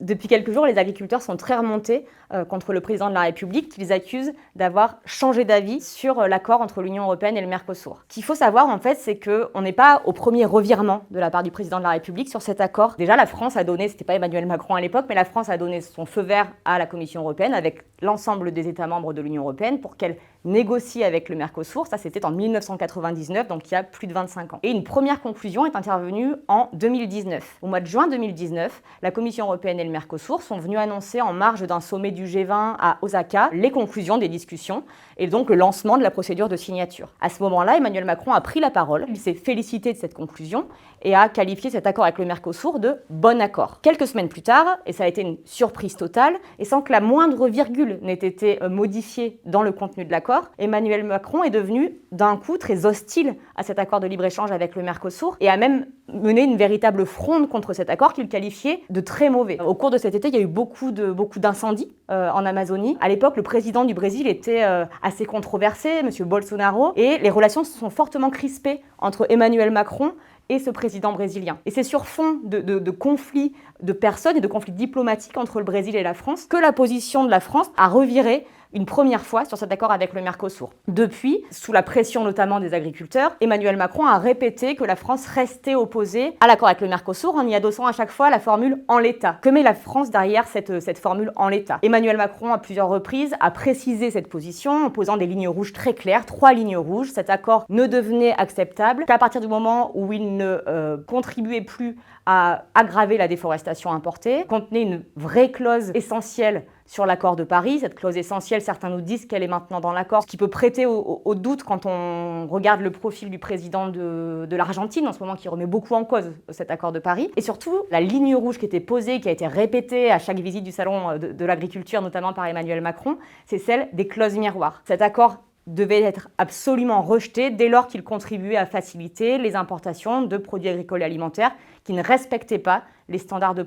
Depuis quelques jours, les agriculteurs sont très remontés contre le président de la République, qu'ils accusent d'avoir changé d'avis sur l'accord entre l'Union européenne et le Mercosur. Ce qu'il faut savoir, en fait, c'est qu'on n'est pas au premier revirement de la part du président de la République sur cet accord. Déjà, la France a donné, c'était pas Emmanuel Macron à l'époque, mais la France a donné son feu vert à la Commission européenne avec l'ensemble des États membres de l'Union européenne pour qu'elle négocie avec le Mercosur. Ça, c'était en 1999, donc il y a plus de 25 ans. Et une première conclusion est intervenue en 2019. Au mois de juin 2019, la Commission européenne et le Mercosur sont venus annoncer en marge d'un sommet du G20 à Osaka les conclusions des discussions et donc le lancement de la procédure de signature. À ce moment-là, Emmanuel Macron a pris la parole, il s'est félicité de cette conclusion et a qualifié cet accord avec le Mercosur de bon accord. Quelques semaines plus tard, et ça a été une surprise totale, et sans que la moindre virgule n'ait été modifiée dans le contenu de l'accord, Emmanuel Macron est devenu d'un coup très hostile à cet accord de libre-échange avec le Mercosur et a même mené une véritable fronde contre cet accord qu'il qualifiait de très mauvais. Au cours de cet été, il y a eu beaucoup d'incendies en Amazonie. À l'époque, le président du Brésil était assez controversé, M. Bolsonaro, et les relations se sont fortement crispées entre Emmanuel Macron et ce président brésilien. Et c'est sur fond de conflits de personnes et de conflits diplomatiques entre le Brésil et la France que la position de la France a reviré une première fois sur cet accord avec le Mercosur. Depuis, sous la pression notamment des agriculteurs, Emmanuel Macron a répété que la France restait opposée à l'accord avec le Mercosur en y adossant à chaque fois la formule « en l'état ». Que met la France derrière cette formule « en l'état » ? Emmanuel Macron, à plusieurs reprises, a précisé cette position en posant des lignes rouges très claires, 3 lignes rouges. Cet accord ne devenait acceptable qu'à partir du moment où il ne contribuait plus à aggraver la déforestation importée, contenait une vraie clause essentielle sur l'accord de Paris. Cette clause essentielle, certains nous disent qu'elle est maintenant dans l'accord, ce qui peut prêter au doute quand on regarde le profil du président de l'Argentine, en ce moment, qui remet beaucoup en cause cet accord de Paris. Et surtout, la ligne rouge qui était posée, qui a été répétée à chaque visite du salon de l'agriculture, notamment par Emmanuel Macron, c'est celle des clauses miroirs. Cet accord devait être absolument rejeté dès lors qu'il contribuait à faciliter les importations de produits agricoles et alimentaires qui ne respectaient pas les standards de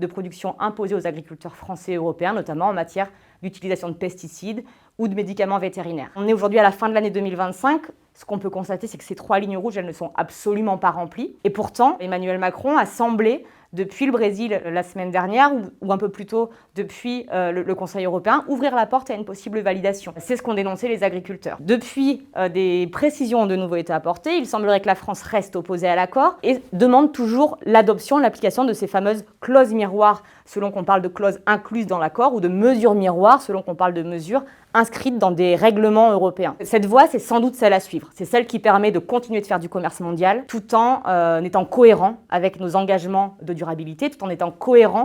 production imposés aux agriculteurs français et européens, notamment en matière d'utilisation de pesticides ou de médicaments vétérinaires. On est aujourd'hui à la fin de l'année 2025. Ce qu'on peut constater, c'est que ces 3 lignes rouges, elles ne sont absolument pas remplies. Et pourtant, Emmanuel Macron a semblé, depuis le Brésil la semaine dernière, ou un peu plus tôt depuis le Conseil européen, ouvrir la porte à une possible validation. C'est ce qu'ont dénoncé les agriculteurs. Depuis, des précisions ont de nouveau été apportées. Il semblerait que la France reste opposée à l'accord et demande toujours l'adoption, l'application de ces fameuses clauses miroirs, selon qu'on parle de clauses incluses dans l'accord, ou de mesures miroirs, selon qu'on parle de mesures inscrites dans des règlements européens. Cette voie, c'est sans doute celle à suivre. C'est celle qui permet de continuer de faire du commerce mondial tout en étant cohérent avec nos engagements de durabilité, tout en étant cohérent